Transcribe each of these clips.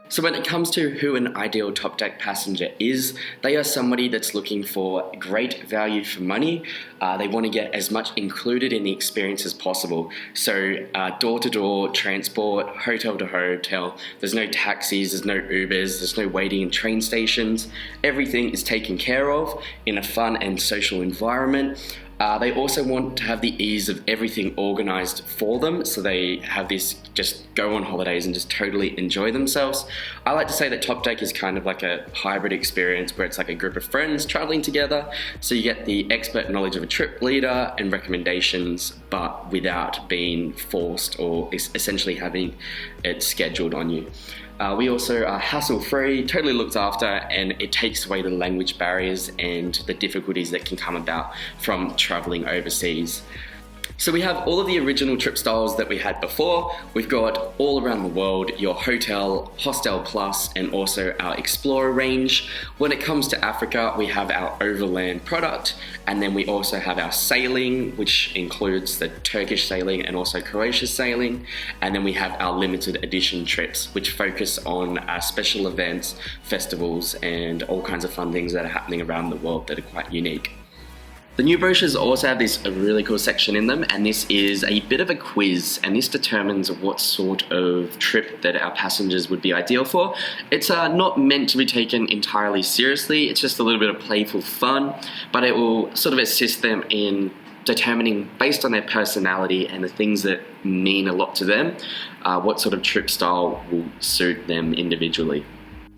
So when it comes to who an ideal Topdeck passenger is, they are somebody that's looking for great value for money. They want to get as much included in the experience as possible. So door-to-door transport, hotel to hotel, there's no taxis, there's no Ubers, there's no waiting in train stations. Everything is taken care of in a fun and social environment. They also want to have the ease of everything organized for them, so they have this just go on holidays and just totally enjoy themselves. I like to say that Topdeck is kind of like a hybrid experience where it's like a group of friends traveling together, so you get the expert knowledge of a trip leader and recommendations, but without being forced or essentially having it scheduled on you. We also are hassle-free, totally looked after, and it takes away the language barriers and the difficulties that can come about from traveling overseas. So we have all of the original trip styles that we had before. We've got all around the world, your hotel, hostel plus, and also our explorer range. When it comes to Africa, we have our overland product, and then we also have our sailing, which includes the Turkish sailing and also Croatia sailing. And then we have our limited edition trips, which focus on special events, festivals, and all kinds of fun things that are happening around the world that are quite unique. The new brochures also have this really cool section in them, and this is a bit of a quiz, and this determines what sort of trip that our passengers would be ideal for. It's not meant to be taken entirely seriously, it's just a little bit of playful fun, but it will sort of assist them in determining, based on their personality and the things that mean a lot to them, what sort of trip style will suit them individually.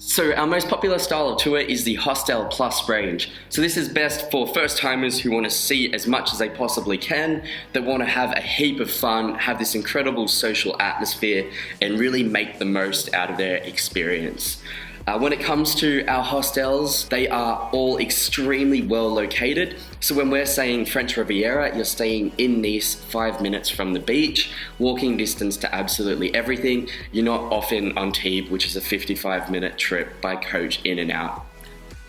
So our most popular style of tour is the Hostel Plus range. So this is best for first timers who want to see as much as they possibly can, that want to have a heap of fun, have this incredible social atmosphere, and really make the most out of their experience. When it comes to our hostels, they are all extremely well located. So when we're saying French Riviera, you're staying in Nice, 5 minutes from the beach, walking distance to absolutely everything. You're not off in Antibes, which is a 55-minute trip by coach in and out.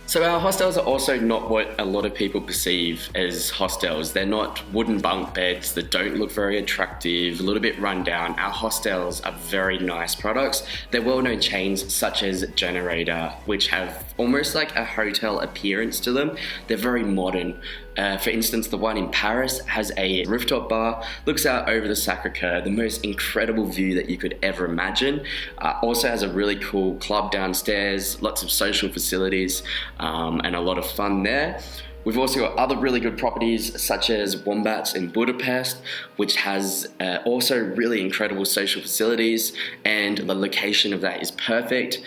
So our hostels are also not what a lot of people perceive as hostels. They're not wooden bunk beds that don't look very attractive, a little bit run down. Our hostels are very nice products. They're well-known chains such as Generator, which have almost like a hotel appearance to them. They're very modern. For instance, the one in Paris has a rooftop bar, looks out over the Sacré-Cœur, the most incredible view that you could ever imagine. Also has a really cool club downstairs, lots of social facilities, and a lot of fun there. We've also got other really good properties such as Wombats in Budapest, which has also really incredible social facilities, and the location of that is perfect.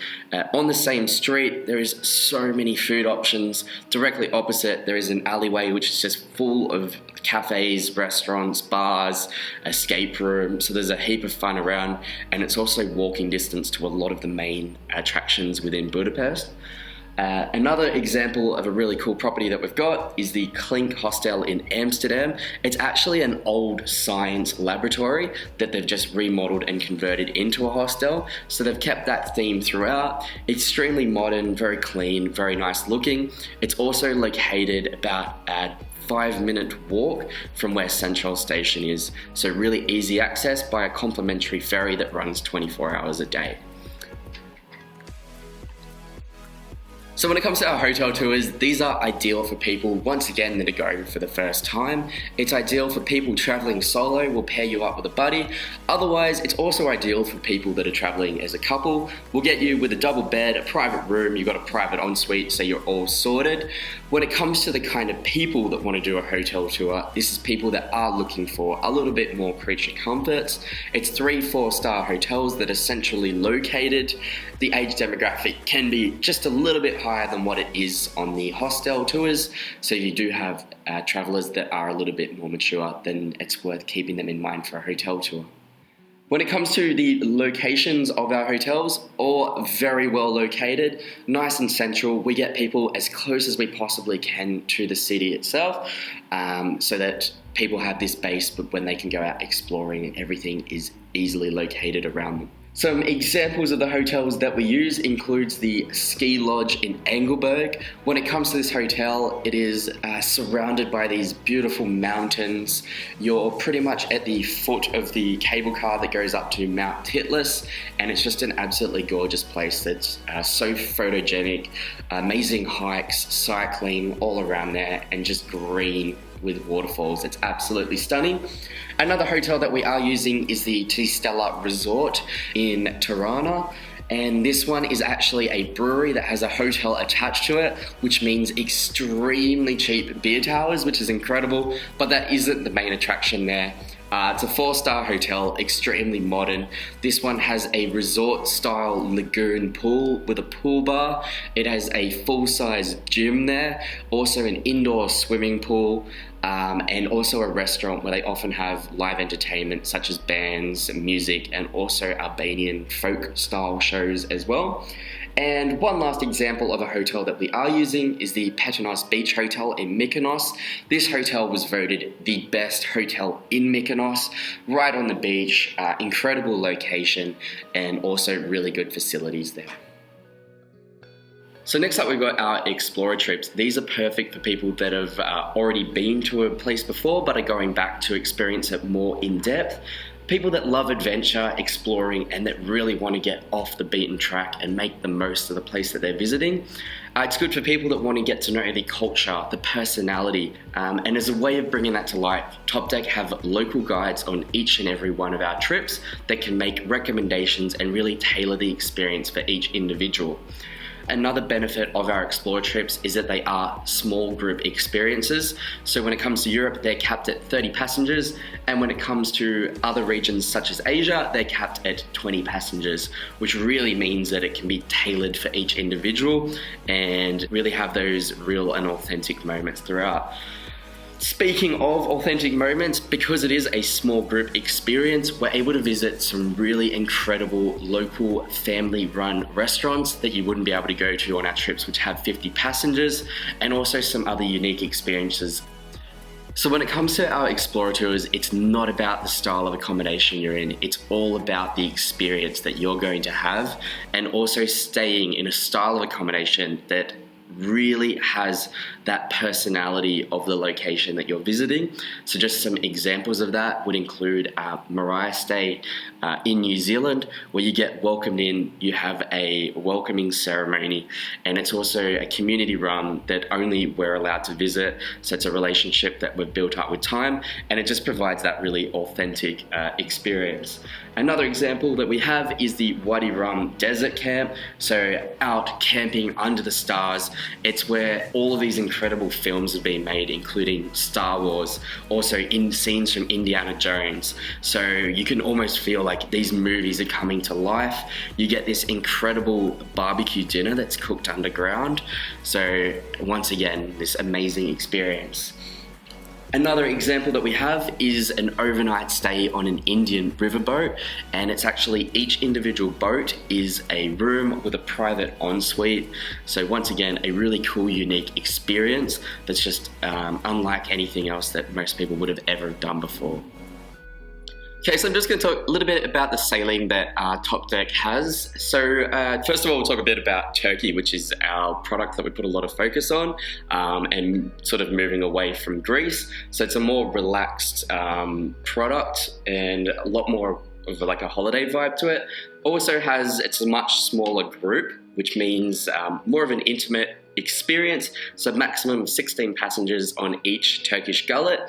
On the same street, there is so many food options. Directly opposite, there is an alleyway which is just full of cafes, restaurants, bars, escape rooms. So there's a heap of fun around, and it's also walking distance to a lot of the main attractions within Budapest. Another example of a really cool property that we've got is the Klink Hostel in Amsterdam. It's actually an old science laboratory that they've just remodeled and converted into a hostel. So they've kept that theme throughout. Extremely modern, very clean, very nice looking. It's also located about a 5-minute walk from where Central Station is. So really easy access by a complimentary ferry that runs 24 hours a day. So when it comes to our hotel tours, these are ideal for people, once again, that are going for the first time. It's ideal for people traveling solo, we'll pair you up with a buddy. Otherwise, it's also ideal for people that are traveling as a couple. We'll get you with a double bed, a private room, you've got a private ensuite, so you're all sorted. When it comes to the kind of people that want to do a hotel tour, this is people that are looking for a little bit more creature comforts. It's 3-4 star hotels that are centrally located. The age demographic can be just a little bit higher than what it is on the hostel tours. So if you do have travelers that are a little bit more mature, then it's worth keeping them in mind for a hotel tour. When it comes to the locations of our hotels, all very well located, nice and central. We get people as close as we possibly can to the city itself, so that people have this base, but when they can go out exploring, everything is easily located around them. Some examples of the hotels that we use includes the Ski Lodge in Engelberg. When it comes to this hotel, it is surrounded by these beautiful mountains. You're pretty much at the foot of the cable car that goes up to Mount Titlis, and it's just an absolutely gorgeous place that's so photogenic. Amazing hikes, cycling all around there, and just green with waterfalls. It's absolutely stunning. Another hotel that we are using is the T-Stella Resort in Tirana, and this one is actually a brewery that has a hotel attached to it, which means extremely cheap beer towers, which is incredible, but that isn't the main attraction there. It's a 4-star hotel, extremely modern. This one has a resort-style lagoon pool with a pool bar. It has a full-size gym there, also an indoor swimming pool, and also a restaurant where they often have live entertainment such as bands, music, and also Albanian folk-style shows as well. And one last example of a hotel that we are using is the Petanos Beach Hotel in Mykonos. This hotel was voted the best hotel in Mykonos, right on the beach, incredible location, and also really good facilities there. So next up, we've got our Explorer trips. These are perfect for people that have already been to a place before but are going back to experience it more in depth. People that love adventure, exploring, and that really want to get off the beaten track and make the most of the place that they're visiting. It's good for people that want to get to know the culture, the personality, and as a way of bringing that to life, Topdeck have local guides on each and every one of our trips that can make recommendations and really tailor the experience for each individual. Another benefit of our Explorer trips is that they are small group experiences. So when it comes to Europe, they're capped at 30 passengers. And when it comes to other regions such as Asia, they're capped at 20 passengers, which really means that it can be tailored for each individual and really have those real and authentic moments throughout. Speaking of authentic moments, because it is a small group experience, we're able to visit some really incredible local family-run restaurants that you wouldn't be able to go to on our trips, which have 50 passengers, and also some other unique experiences. So when it comes to our Explorer tours, it's not about the style of accommodation you're in, it's all about the experience that you're going to have, and also staying in a style of accommodation that really has that personality of the location that you're visiting. So just some examples of that would include Mariah Stay in New Zealand, where you get welcomed in, you have a welcoming ceremony, and it's also a community run that only we're allowed to visit. So it's a relationship that we've built up with time, and it just provides that really authentic experience. Another example that we have is the Wadi Rum Desert Camp. So out camping under the stars. It's where all of these incredible films have been made, including Star Wars, also in scenes from Indiana Jones. So you can almost feel like these movies are coming to life. You get this incredible barbecue dinner that's cooked underground. So once again, this amazing experience. Another example that we have is an overnight stay on an Indian riverboat, and it's actually each individual boat is a room with a private ensuite. So once again, a really cool, unique experience that's just unlike anything else that most people would have ever done before. Okay, so I'm just going to talk a little bit about the sailing that Topdeck has. So first of all, we'll talk a bit about Turkey, which is our product that we put a lot of focus on, and sort of moving away from Greece. So it's a more relaxed product and a lot more of like a holiday vibe to it. Also it's a much smaller group, which means more of an intimate experience. So maximum of 16 passengers on each Turkish gullet.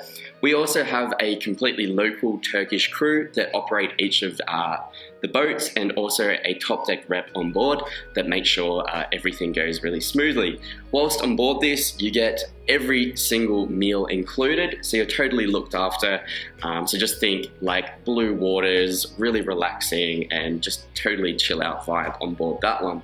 We also have a completely local Turkish crew that operate each of the boats, and also a Topdeck rep on board that makes sure everything goes really smoothly. Whilst on board this, you get every single meal included, so you're totally looked after. So just think like blue waters, really relaxing, and just totally chill out vibe on board that one.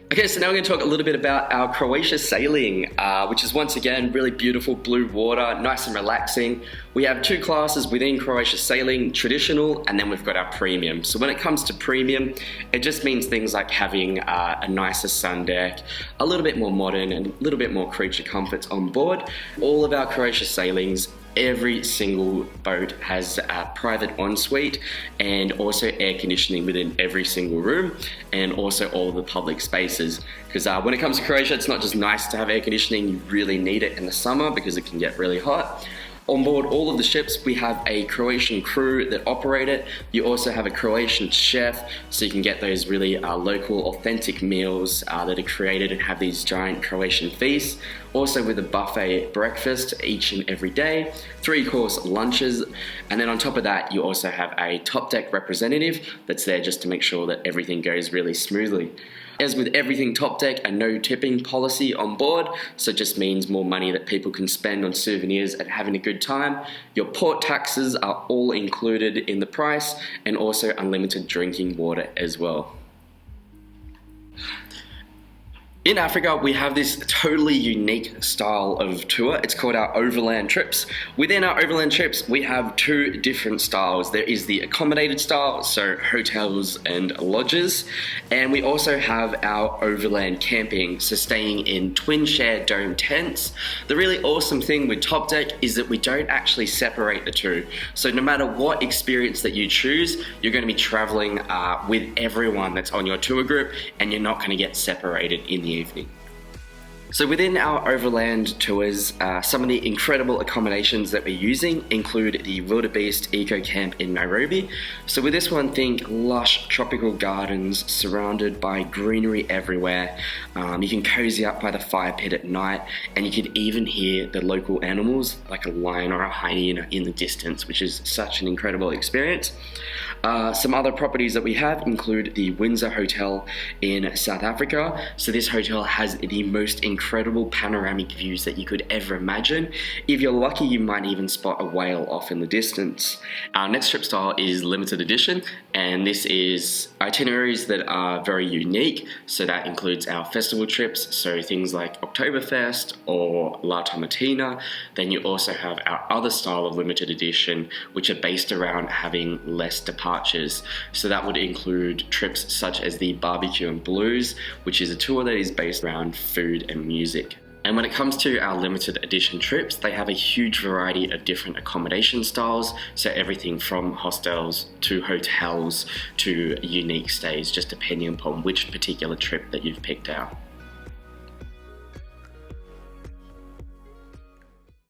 Okay, so now we're going to talk a little bit about our Croatia sailing, which is once again really beautiful blue water, nice and relaxing. We have two classes within Croatia sailing, traditional, and then we've got our premium. So when it comes to premium, it just means things like having a nicer sun deck, a little bit more modern, and a little bit more creature comforts on board. All of our Croatia sailings Every single boat has a private ensuite and also air conditioning within every single room, and also all the public spaces. Because when it comes to Croatia, it's not just nice to have air conditioning, you really need it in the summer because it can get really hot. On board all of the ships, we have a Croatian crew that operate it. You also have a Croatian chef, so you can get those really local, authentic meals that are created and have these giant Croatian feasts. Also with a buffet breakfast each and every day, 3-course lunches, and then on top of that, you also have a Topdeck representative that's there just to make sure that everything goes really smoothly. As with everything Topdeck, a no tipping policy on board, so it just means more money that people can spend on souvenirs and having a good time. Your port taxes are all included in the price, and also unlimited drinking water as well. In Africa, we have this totally unique style of tour. It's called our overland trips. Within our overland trips, we have 2 different styles. There is the accommodated style, so hotels and lodges, and we also have our overland camping, so staying in twin share dome tents. The really awesome thing with Topdeck is that we don't actually separate the two. So no matter what experience that you choose, you're going to be traveling with everyone that's on your tour group, and you're not going to get separated in the evening. So within our overland tours, some of the incredible accommodations that we're using include the Wildebeest Eco Camp in Nairobi. So with this one, think lush tropical gardens surrounded by greenery everywhere. You can cozy up by the fire pit at night, and you can even hear the local animals like a lion or a hyena in the distance, which is such an incredible experience. Some other properties that we have include the Windsor Hotel in South Africa. So this hotel has the most incredible panoramic views that you could ever imagine. If you're lucky, you might even spot a whale off in the distance. Our next trip style is limited edition, and this is itineraries that are very unique. So that includes our festival trips, so things like Oktoberfest or La Tomatina. Then you also have our other style of limited edition, which are based around having less departures. So that would include trips such as the Barbecue and Blues, which is a tour that is based around food and music. And when it comes to our limited edition trips, they have a huge variety of different accommodation styles. So everything from hostels to hotels to unique stays, just depending upon which particular trip that you've picked out.